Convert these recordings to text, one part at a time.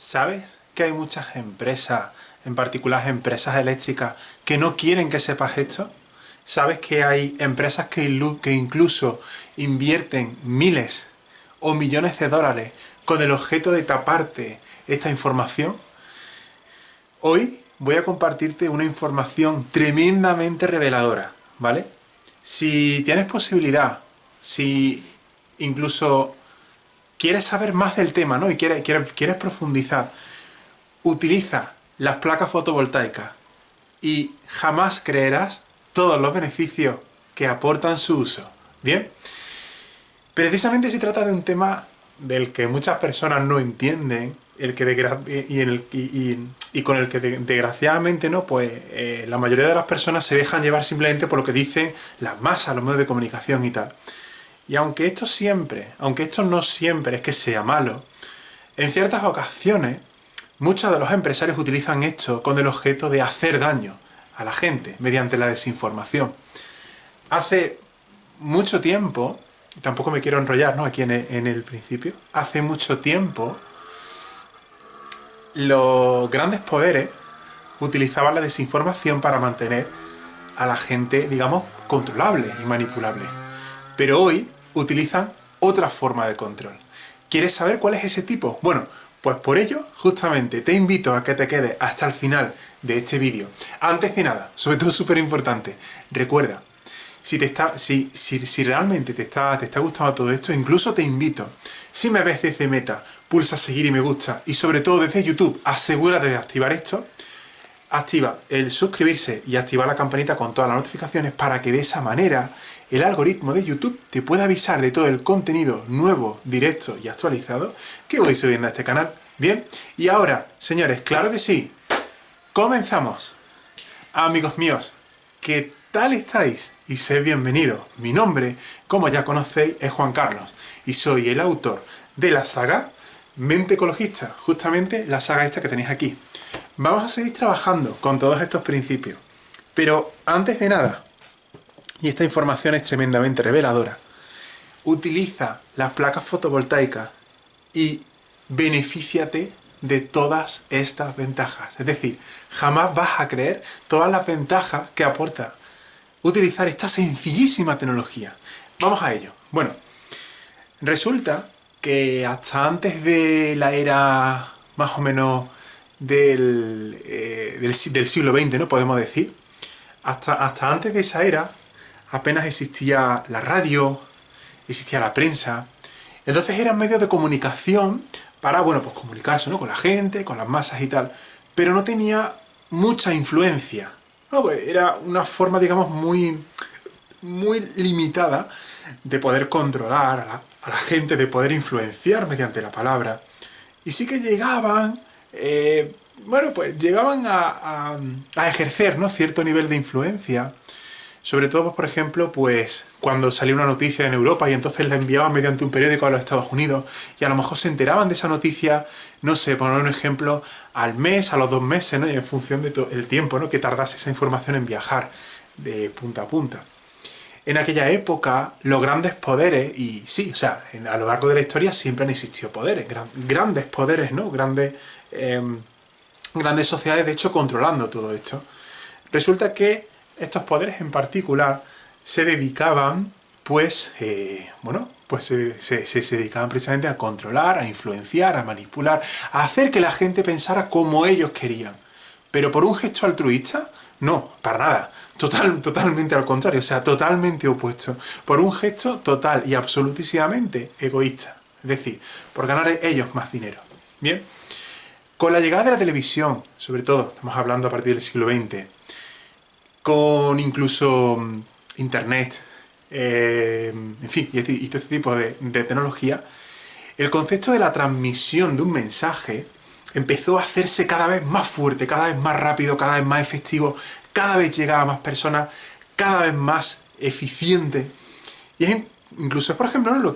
¿Sabes que hay muchas empresas, en particular empresas eléctricas, que no quieren que sepas esto? ¿Sabes que hay empresas que incluso invierten miles o millones de dólares con el objeto de taparte esta información? Hoy voy a compartirte una información tremendamente reveladora, ¿vale? Si tienes posibilidad, si incluso quieres saber más del tema, ¿no? Y quieres profundizar, utiliza las placas fotovoltaicas y jamás creerás todos los beneficios que aportan su uso. ¿Bien? Precisamente se trata de un tema del que muchas personas no entienden, y con el que desgraciadamente no, pues la mayoría de las personas se dejan llevar simplemente por lo que dicen las masas, los medios de comunicación y tal. Y aunque esto no siempre es que sea malo, en ciertas ocasiones muchos de los empresarios utilizan esto con el objeto de hacer daño a la gente mediante la desinformación. Hace mucho tiempo, tampoco me quiero enrollar, ¿no?, aquí en el principio, hace mucho tiempo los grandes poderes utilizaban la desinformación para mantener a la gente, digamos, controlable y manipulable. Pero hoy utilizan otra forma de control. ¿Quieres saber cuál es ese tipo? Bueno, pues por ello, justamente, te invito a que te quedes hasta el final de este vídeo. Antes de nada, sobre todo súper importante, recuerda, si realmente te está gustando todo esto, incluso te invito, si me ves desde Meta, pulsa seguir y me gusta, y sobre todo desde YouTube, asegúrate de activar esto. Activa el suscribirse y activar la campanita con todas las notificaciones para que de esa manera el algoritmo de YouTube te pueda avisar de todo el contenido nuevo, directo y actualizado que voy subiendo a este canal. Bien, y ahora, señores, claro que sí, comenzamos. Amigos míos, ¿qué tal estáis? Y sed bienvenidos. Mi nombre, como ya conocéis, es Juan Carlos y soy el autor de la saga Mente Ecologista, justamente la saga esta que tenéis aquí. Vamos a seguir trabajando con todos estos principios, pero antes de nada, y esta información es tremendamente reveladora, utiliza las placas fotovoltaicas y benefíciate de todas estas ventajas. Es decir, jamás vas a creer todas las ventajas que aporta utilizar esta sencillísima tecnología. Vamos a ello. Bueno, resulta que hasta antes de la era más o menos del siglo XX, ¿no?, podemos decir, hasta antes de esa era apenas existía la radio, existía la prensa. Entonces eran medios de comunicación para, bueno, pues comunicarse, ¿no?, con la gente, con las masas y tal, pero no tenía mucha influencia, ¿no? Pues era una forma, digamos, muy limitada de poder controlar a la gente, de poder influenciar mediante la palabra. Y sí que llegaban, bueno, pues llegaban a ejercer, ¿no?, cierto nivel de influencia. Sobre todo, pues, por ejemplo, pues cuando salía una noticia en Europa y entonces la enviaban mediante un periódico a los Estados Unidos y a lo mejor se enteraban de esa noticia, no sé, poner un ejemplo, al mes, a los 2 meses, ¿no?, y en función del tiempo, ¿no?, que tardase esa información en viajar de punta a punta. En aquella época, los grandes poderes, y sí, o sea, a lo largo de la historia siempre han existido poderes, grandes poderes, ¿no?, grandes sociedades, de hecho, controlando todo esto. Resulta que estos poderes en particular se dedicaban, pues, bueno, pues se dedicaban precisamente a controlar, a influenciar, a manipular, a hacer que la gente pensara como ellos querían. Pero por un gesto altruista, no, para nada. Totalmente al contrario, o sea, totalmente opuesto. Por un gesto total y absolutísimamente egoísta. Es decir, por ganar ellos más dinero. Bien, con la llegada de la televisión, sobre todo, estamos hablando a partir del siglo XX, con incluso internet, en fin, y todo este tipo de tecnología, el concepto de la transmisión de un mensaje empezó a hacerse cada vez más fuerte, cada vez más rápido, cada vez más efectivo, cada vez llegaba a más personas, cada vez más eficiente. Y incluso es, por ejemplo, ¿no?, lo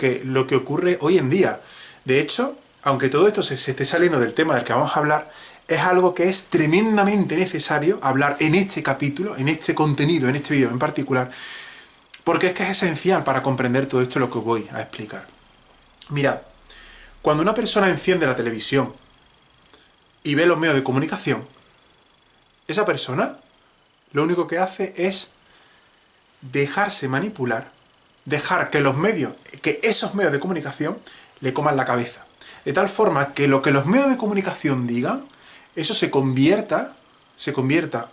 que ocurre hoy en día. De hecho, aunque todo esto se esté saliendo del tema del que vamos a hablar, es algo que es tremendamente necesario hablar en este capítulo, en este contenido, en este vídeo en particular, porque es que es esencial para comprender todo esto lo que os voy a explicar. Mirad, cuando una persona enciende la televisión, y ve los medios de comunicación, esa persona lo único que hace es dejarse manipular, dejar que esos medios de comunicación le coman la cabeza. De tal forma que lo que los medios de comunicación digan, eso se convierta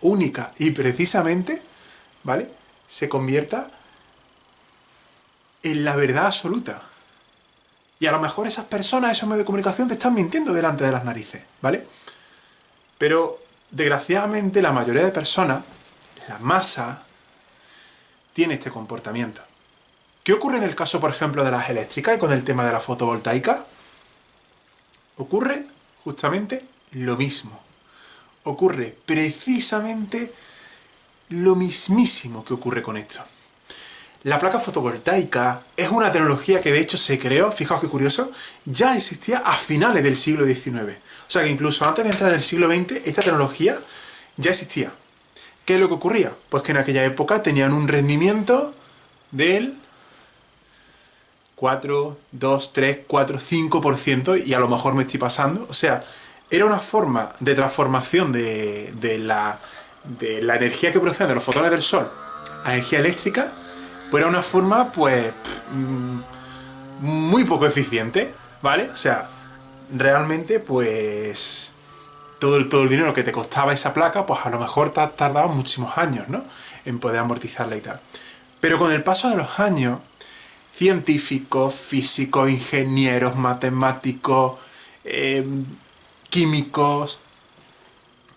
única y precisamente, ¿vale? Se convierta en la verdad absoluta. Y a lo mejor esas personas, esos medios de comunicación te están mintiendo delante de las narices, ¿vale? Pero, desgraciadamente, la mayoría de personas, la masa, tiene este comportamiento. ¿Qué ocurre en el caso, por ejemplo, de las eléctricas y con el tema de la fotovoltaica? Ocurre justamente lo mismo. Ocurre precisamente lo mismísimo que ocurre con esto. La placa fotovoltaica es una tecnología que de hecho se creó, fijaos qué curioso, ya existía a finales del siglo XIX. O sea que incluso antes de entrar en el siglo XX, esta tecnología ya existía. ¿Qué es lo que ocurría? Pues que en aquella época tenían un rendimiento del 4, 2, 3, 4, 5% y a lo mejor me estoy pasando. O sea, era una forma de transformación de la energía que procede de los fotones del Sol a energía eléctrica, pues era una forma, pues, muy poco eficiente, ¿vale? O sea, realmente, pues, todo el dinero que te costaba esa placa, pues a lo mejor tardaba muchísimos años, ¿no? En poder amortizarla y tal. Pero con el paso de los años, científicos, físicos, ingenieros, matemáticos, químicos,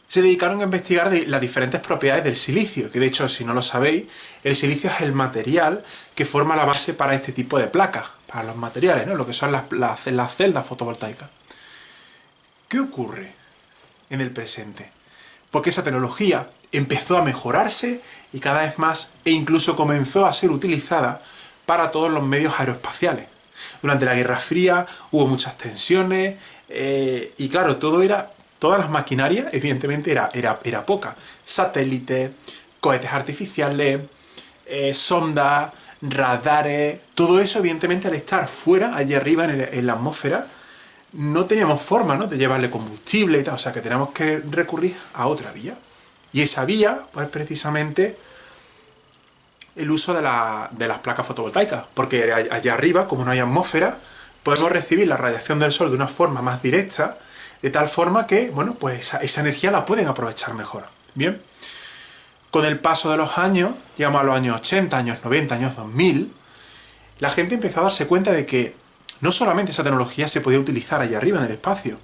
se dedicaron a investigar las diferentes propiedades del silicio, que de hecho, si no lo sabéis, el silicio es el material que forma la base para este tipo de placas, para los materiales, ¿no? Lo que son las celdas fotovoltaicas. ¿Qué ocurre en el presente? Porque esa tecnología empezó a mejorarse y cada vez más, e incluso comenzó a ser utilizada para todos los medios aeroespaciales. Durante la Guerra Fría hubo muchas tensiones y claro, todas las maquinarias, evidentemente, era poca. Satélites, cohetes artificiales, sondas, radares, todo eso, evidentemente, al estar fuera, allí arriba en la atmósfera, no teníamos forma, ¿no?, de llevarle combustible y tal, o sea que teníamos que recurrir a otra vía. Y esa vía, pues precisamente, el uso de las placas fotovoltaicas, porque allá arriba, como no hay atmósfera, podemos recibir la radiación del Sol de una forma más directa, de tal forma que, bueno, pues esa energía la pueden aprovechar mejor. Bien, con el paso de los años, llegamos a los años 80, años 90, años 2000, la gente empezó a darse cuenta de que no solamente esa tecnología se podía utilizar allá arriba en el espacio,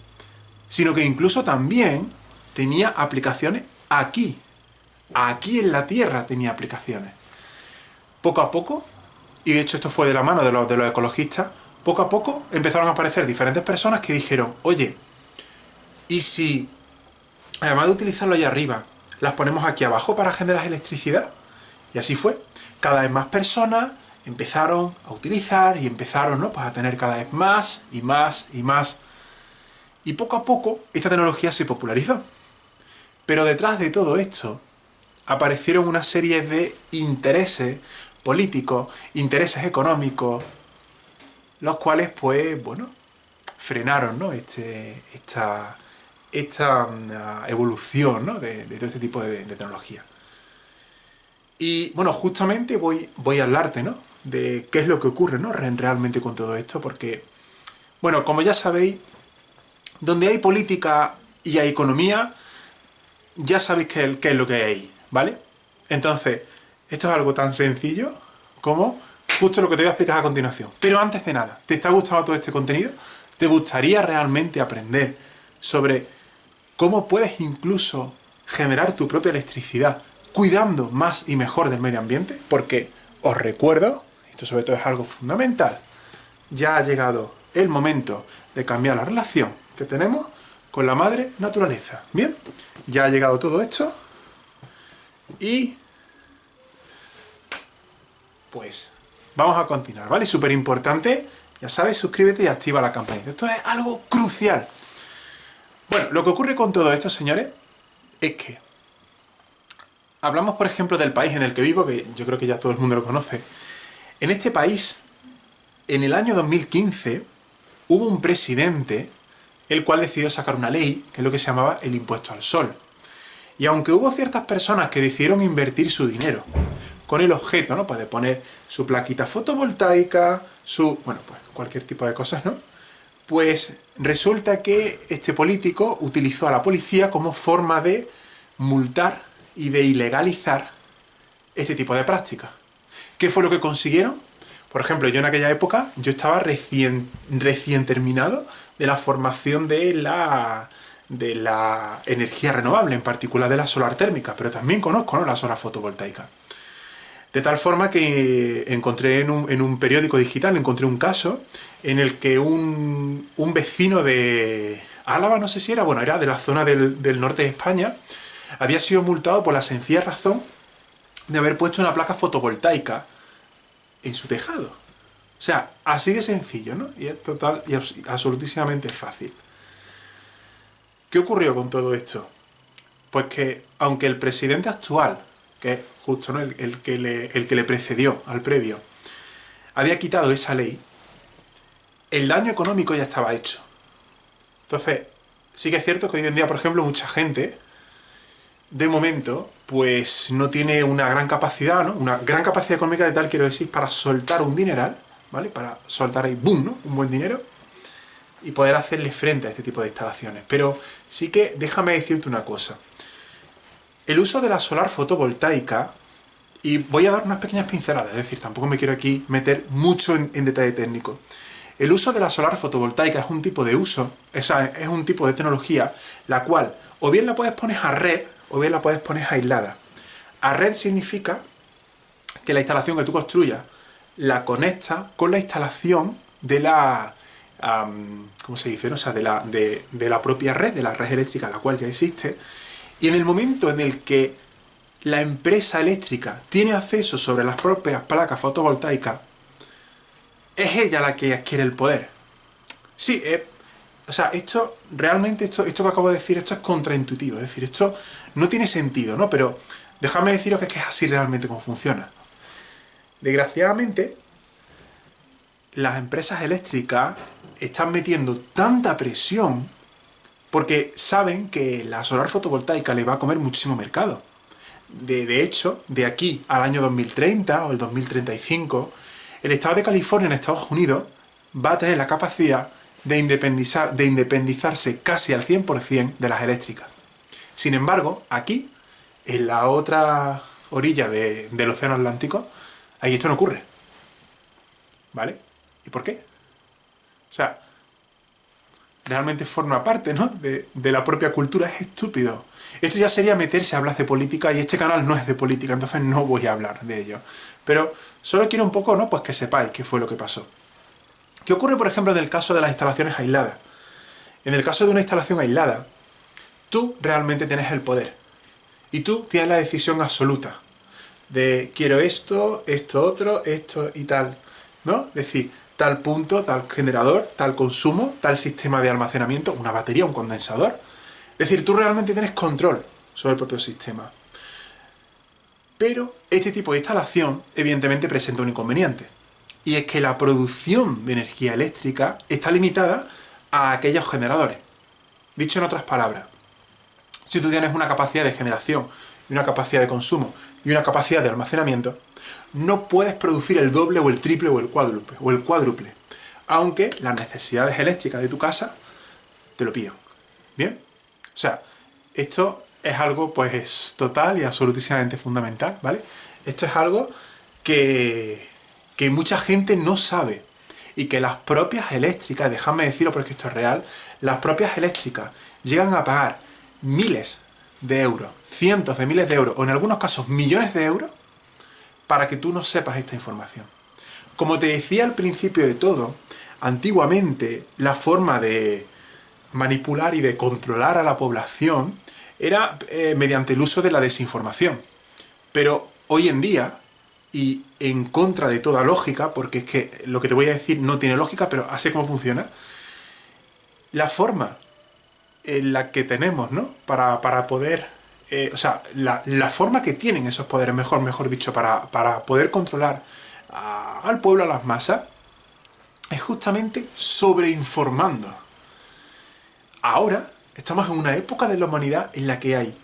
sino que incluso también tenía aplicaciones aquí. Aquí en la Tierra tenía aplicaciones. Poco a poco, y de hecho esto fue de la mano de los ecologistas, poco a poco empezaron a aparecer diferentes personas que dijeron, oye, ¿y si, además de utilizarlo allá arriba, las ponemos aquí abajo para generar electricidad? Y así fue. Cada vez más personas empezaron a utilizar y empezaron, ¿no?, pues a tener cada vez más y más y más. Y poco a poco esta tecnología se popularizó. Pero detrás de todo esto aparecieron una serie de intereses políticos, intereses económicos, los cuales, pues, bueno, frenaron, ¿no?, esta evolución, ¿no?, de todo este tipo de tecnología. Y, bueno, justamente voy a hablarte, ¿no?, de qué es lo que ocurre, ¿no?, realmente con todo esto, porque, bueno, como ya sabéis, donde hay política y hay economía, ya sabéis qué es lo que hay ahí, ¿vale? Entonces, esto es algo tan sencillo como justo lo que te voy a explicar a continuación. Pero antes de nada, ¿te está gustando todo este contenido? ¿Te gustaría realmente aprender sobre cómo puedes incluso generar tu propia electricidad cuidando más y mejor del medio ambiente? Porque os recuerdo, esto sobre todo es algo fundamental, ya ha llegado el momento de cambiar la relación que tenemos con la madre naturaleza. Bien, ya ha llegado todo esto y pues vamos a continuar, ¿vale? Súper importante, ya sabes, suscríbete y activa la campanita. Esto es algo crucial. Bueno, lo que ocurre con todo esto, señores, es que hablamos, por ejemplo, del país en el que vivo, que yo creo que ya todo el mundo lo conoce. En este país, en el año 2015, hubo un presidente el cual decidió sacar una ley, que es lo que se llamaba el impuesto al sol. Y aunque hubo ciertas personas que decidieron invertir su dinero con el objeto, ¿no?, pues de poner su plaquita fotovoltaica, bueno, pues cualquier tipo de cosas, ¿no?, pues resulta que este político utilizó a la policía como forma de multar y de ilegalizar este tipo de prácticas. ¿Qué fue lo que consiguieron? Por ejemplo, yo en aquella época, yo estaba recién terminado de la formación de la energía renovable, en particular de la solar térmica, pero también conozco, ¿no?, la solar fotovoltaica. De tal forma que encontré en un periódico digital, encontré un caso en el que un vecino de Álava, no sé si era, bueno, era de la zona del norte de España, había sido multado por la sencilla razón de haber puesto una placa fotovoltaica en su tejado. O sea, así de sencillo, ¿no? Y es total y absolutísimamente fácil. ¿Qué ocurrió con todo esto? Pues que, aunque el presidente actual, que es justo, ¿no?, el que le precedió al previo, había quitado esa ley, el daño económico ya estaba hecho. Entonces, sí que es cierto que hoy en día, por ejemplo, mucha gente, de momento, pues no tiene una gran capacidad, ¿no?, una gran capacidad económica de tal, quiero decir, para soltar un dineral, ¿vale?, para soltar ahí, boom, ¿no?, un buen dinero, y poder hacerle frente a este tipo de instalaciones. Pero sí que déjame decirte una cosa. El uso de la solar fotovoltaica, y voy a dar unas pequeñas pinceladas, es decir, tampoco me quiero aquí meter mucho en detalle técnico. El uso de la solar fotovoltaica es un tipo de uso, es un tipo de tecnología, la cual o bien la puedes poner a red, o bien la puedes poner aislada. A red significa que la instalación que tú construyas la conecta con la instalación de la... ¿cómo se dice?, ¿no? O sea, de la propia red, de la red eléctrica, la cual ya existe. Y en el momento en el que la empresa eléctrica tiene acceso sobre las propias placas fotovoltaicas, es ella la que adquiere el poder. Sí, o sea, esto realmente, esto que acabo de decir, esto es contraintuitivo, es decir, esto no tiene sentido, ¿no? Pero dejadme deciros que es así realmente como funciona. Desgraciadamente, las empresas eléctricas están metiendo tanta presión porque saben que la solar fotovoltaica le va a comer muchísimo mercado. De hecho, de aquí al año 2030 o el 2035, el estado de California en Estados Unidos va a tener la capacidad de independizarse casi al 100% de las eléctricas. Sin embargo, aquí, en la otra orilla del Océano Atlántico, ahí esto no ocurre. ¿Vale? ¿Y por qué? O sea, realmente forma parte, ¿no?, de la propia cultura. Es estúpido. Esto ya sería meterse a hablar de política, y este canal no es de política, entonces no voy a hablar de ello. Pero solo quiero un poco, ¿no?, pues que sepáis qué fue lo que pasó. ¿Qué ocurre, por ejemplo, en el caso de las instalaciones aisladas? En el caso de una instalación aislada, tú realmente tienes el poder. Y tú tienes la decisión absoluta de quiero esto, esto otro, esto y tal, ¿no? Es decir, tal punto, tal generador, tal consumo, tal sistema de almacenamiento, una batería, un condensador. Es decir, tú realmente tienes control sobre el propio sistema. Pero este tipo de instalación evidentemente presenta un inconveniente. Y es que la producción de energía eléctrica está limitada a aquellos generadores. Dicho en otras palabras, si tú tienes una capacidad de generación, y una capacidad de consumo, y una capacidad de almacenamiento, no puedes producir el doble o el triple o el cuádruple, aunque las necesidades eléctricas de tu casa te lo pidan. ¿Bien? O sea, esto es algo pues total y absolutísimamente fundamental, ¿vale? Esto es algo que mucha gente no sabe, y que las propias eléctricas, dejadme decirlo porque esto es real, las propias eléctricas llegan a pagar miles de euros, cientos de miles de euros, o en algunos casos millones de euros, para que tú no sepas esta información. Como te decía al principio de todo, antiguamente la forma de manipular y de controlar a la población era mediante el uso de la desinformación. Pero hoy en día, y en contra de toda lógica, porque es que lo que te voy a decir no tiene lógica, pero así como funciona, la forma en la que tenemos, ¿no?, para poder... o sea, la forma que tienen esos poderes, mejor dicho, para poder controlar al pueblo, a las masas, es justamente sobreinformando. ahora estamos en una época de la humanidad en la que hay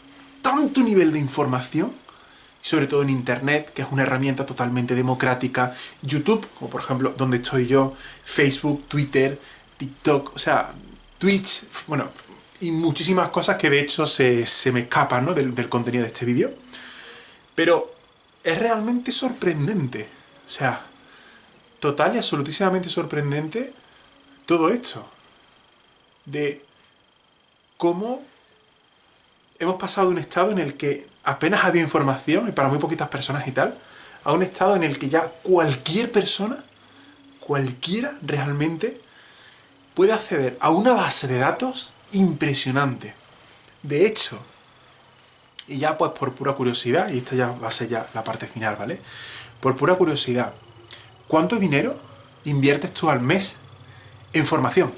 tanto nivel de información, sobre todo en Internet, que es una herramienta totalmente democrática, YouTube, como por ejemplo donde estoy yo, Facebook, Twitter, TikTok, o sea, Twitch, bueno, y muchísimas cosas que de hecho se me escapan, ¿no?, del contenido de este vídeo. Pero es realmente sorprendente, o sea, total y absolutísimamente sorprendente todo esto, de cómo hemos pasado de un estado en el que apenas había información, y para muy poquitas personas y tal, a un estado en el que ya cualquier persona, cualquiera realmente, puede acceder a una base de datos impresionante. De hecho, y ya pues por pura curiosidad, y esta ya va a ser ya la parte final, ¿vale? Por pura curiosidad, ¿cuánto dinero inviertes tú al mes en formación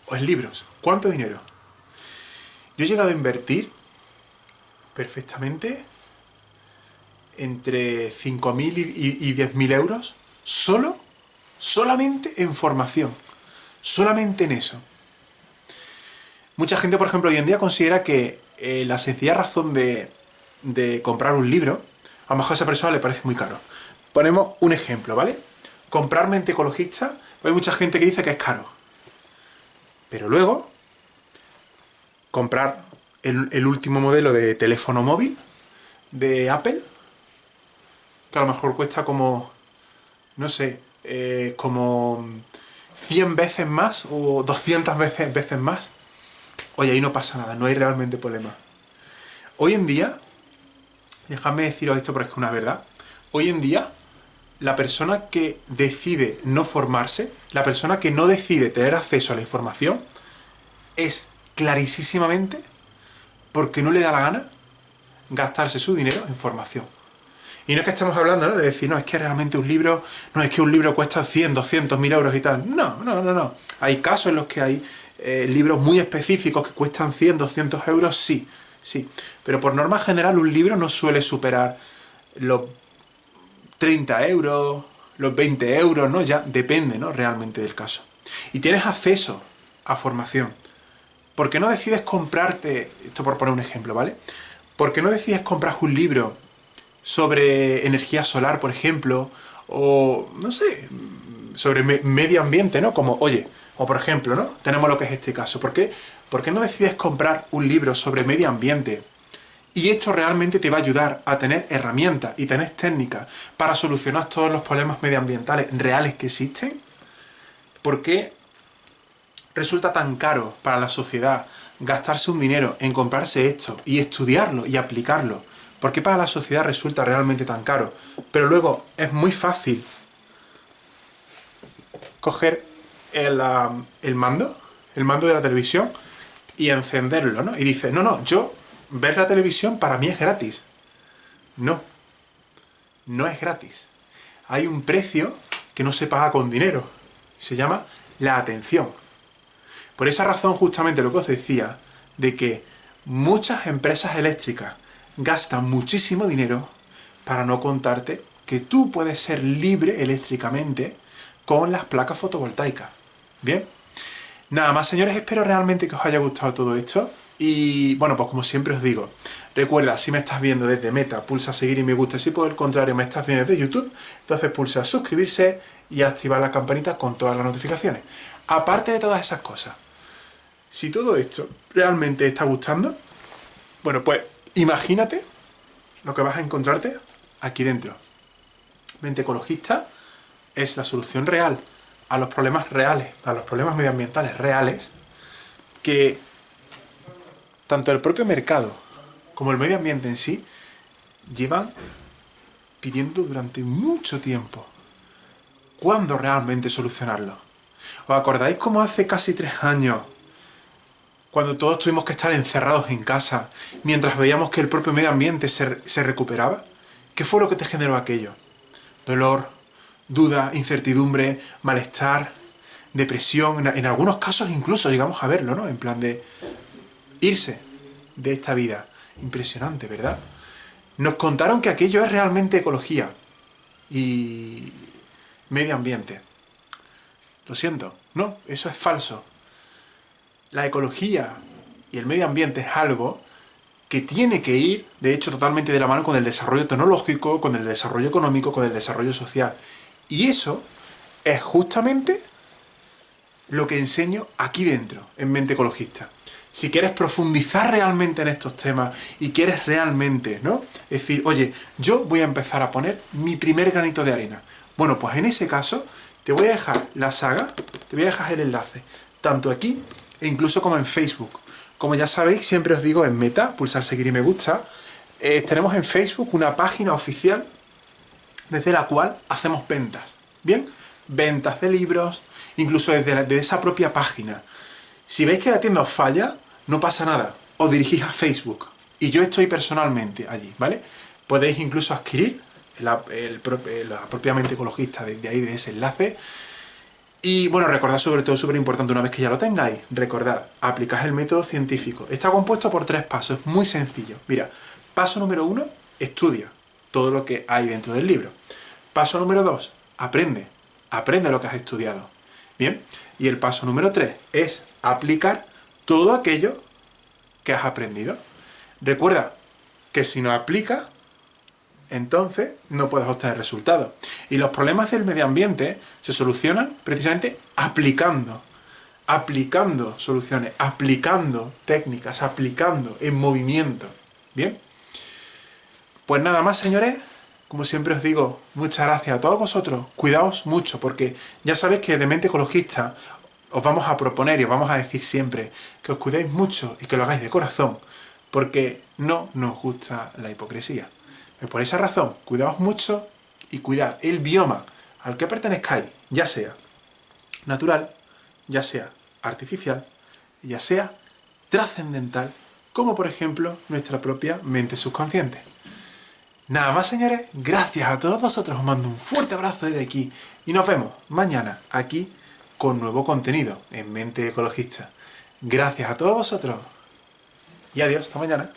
o en libros? ¿Cuánto dinero? Yo he llegado a invertir perfectamente entre 5.000 y 10.000 euros solamente en formación, solamente en eso. Mucha gente, por ejemplo, hoy en día considera que la sencilla razón de comprar un libro, a lo mejor a esa persona le parece muy caro. Ponemos un ejemplo, ¿vale? Comprar Mente Ecologista, hay mucha gente que dice que es caro. Pero luego, comprar el último modelo de teléfono móvil de Apple, que a lo mejor cuesta como, no sé, como 100 veces más o 200 veces más. Oye, ahí no pasa nada, no hay realmente problema. Hoy en día, dejadme deciros esto porque es una verdad, hoy en día la persona que decide no formarse, la persona que no decide tener acceso a la información, es clarísimamente porque no le da la gana gastarse su dinero en formación. Y no es que estemos hablando, ¿no?, de decir, no, es que realmente un libro, no, es que un libro cuesta 100, 200, 1000 euros y tal. No. Hay casos en los que hay libros muy específicos que cuestan 100, 200 euros, sí. Pero por norma general un libro no suele superar los 30 euros, los 20 euros, ¿no? Ya depende, ¿no?, realmente del caso. Y tienes acceso a formación. ¿Por qué no decides comprarte, esto por poner un ejemplo, ¿vale? ¿Por qué no decides comprar un libro sobre energía solar, por ejemplo, o, no sé, sobre medio ambiente, ¿no? Como, oye, o por ejemplo, ¿no?, tenemos lo que es este caso. ¿Por qué no decides comprar un libro sobre medio ambiente? Y esto realmente te va a ayudar a tener herramientas y tener técnicas para solucionar todos los problemas medioambientales reales que existen. ¿Por qué resulta tan caro para la sociedad gastarse un dinero en comprarse esto y estudiarlo y aplicarlo? ¿Por qué para la sociedad resulta realmente tan caro? Pero luego es muy fácil coger el mando de la televisión y encenderlo, ¿no? Y dice, no, yo ver la televisión para mí es gratis. No es gratis. Hay un precio que no se paga con dinero. Se llama la atención. Por esa razón, justamente lo que os decía, de que muchas empresas eléctricas gastan muchísimo dinero para no contarte que tú puedes ser libre eléctricamente con las placas fotovoltaicas. ¿Bien? Nada más, señores, espero realmente que os haya gustado todo esto. Y bueno, pues como siempre os digo, recuerda, si me estás viendo desde Meta, pulsa seguir y me gusta. Si por el contrario me estás viendo desde YouTube, entonces pulsa suscribirse y activar la campanita con todas las notificaciones. Aparte de todas esas cosas, si todo esto realmente te está gustando, bueno, pues imagínate lo que vas a encontrarte aquí dentro. Mente Ecologista es la solución real a los problemas reales, a los problemas medioambientales reales, que tanto el propio mercado como el medio ambiente en sí llevan pidiendo durante mucho tiempo. ¿Cuándo realmente solucionarlo? ¿Os acordáis cómo hace casi 3 años, cuando todos tuvimos que estar encerrados en casa, mientras veíamos que el propio medio ambiente se recuperaba? ¿Qué fue lo que te generó aquello? Dolor, duda, incertidumbre, malestar, depresión, en algunos casos incluso llegamos a verlo, ¿no? En plan de irse de esta vida. Impresionante, ¿verdad? Nos contaron que aquello es realmente ecología y medio ambiente. Lo siento, no, eso es falso. La ecología Y el medio ambiente es algo que tiene que ir, de hecho, totalmente de la mano con el desarrollo tecnológico, con el desarrollo económico, con el desarrollo social. Y eso es justamente lo que enseño aquí dentro, en Mente Ecologista. Si quieres profundizar realmente en estos temas y quieres realmente, ¿no? Decir, oye, yo voy a empezar a poner mi primer granito de arena. Bueno, pues en ese caso te voy a dejar la saga, te voy a dejar el enlace, tanto aquí e incluso como en Facebook. Como ya sabéis, siempre os digo en Meta, pulsar seguir y me gusta, tenemos en Facebook una página oficial desde la cual hacemos ventas. ¿Bien? Ventas de libros, incluso desde esa propia página. Si veis que la tienda os falla, no pasa nada, os dirigís a Facebook. Y yo estoy personalmente allí, ¿vale? Podéis incluso adquirir la propia Mente Ecologista desde ahí, de ese enlace. Y bueno, recordad sobre todo, súper importante, una vez que ya lo tengáis, recordad, aplicad el método científico. Está compuesto por 3 pasos, es muy sencillo. Mira, paso número 1, estudia todo lo que hay dentro del libro. Paso número 2, aprende lo que has estudiado. Bien, y el paso número 3 es aplicar todo aquello que has aprendido. Recuerda que si no aplicas, entonces no puedes obtener resultados. Y los problemas del medio ambiente se solucionan precisamente aplicando soluciones, aplicando técnicas, aplicando en movimiento. ¿Bien? Pues nada más, señores. Como siempre os digo, muchas gracias a todos vosotros. Cuidaos mucho, porque ya sabéis que de Mente Ecologista os vamos a proponer y os vamos a decir siempre que os cuidéis mucho y que lo hagáis de corazón, porque no nos gusta la hipocresía. Por esa razón, cuidaos mucho y cuidad el bioma al que pertenezcáis, ya sea natural, ya sea artificial, ya sea trascendental, como por ejemplo nuestra propia mente subconsciente. Nada más, señores, gracias a todos vosotros, os mando un fuerte abrazo desde aquí y nos vemos mañana aquí con nuevo contenido en Mente Ecologista. Gracias a todos vosotros y adiós, hasta mañana.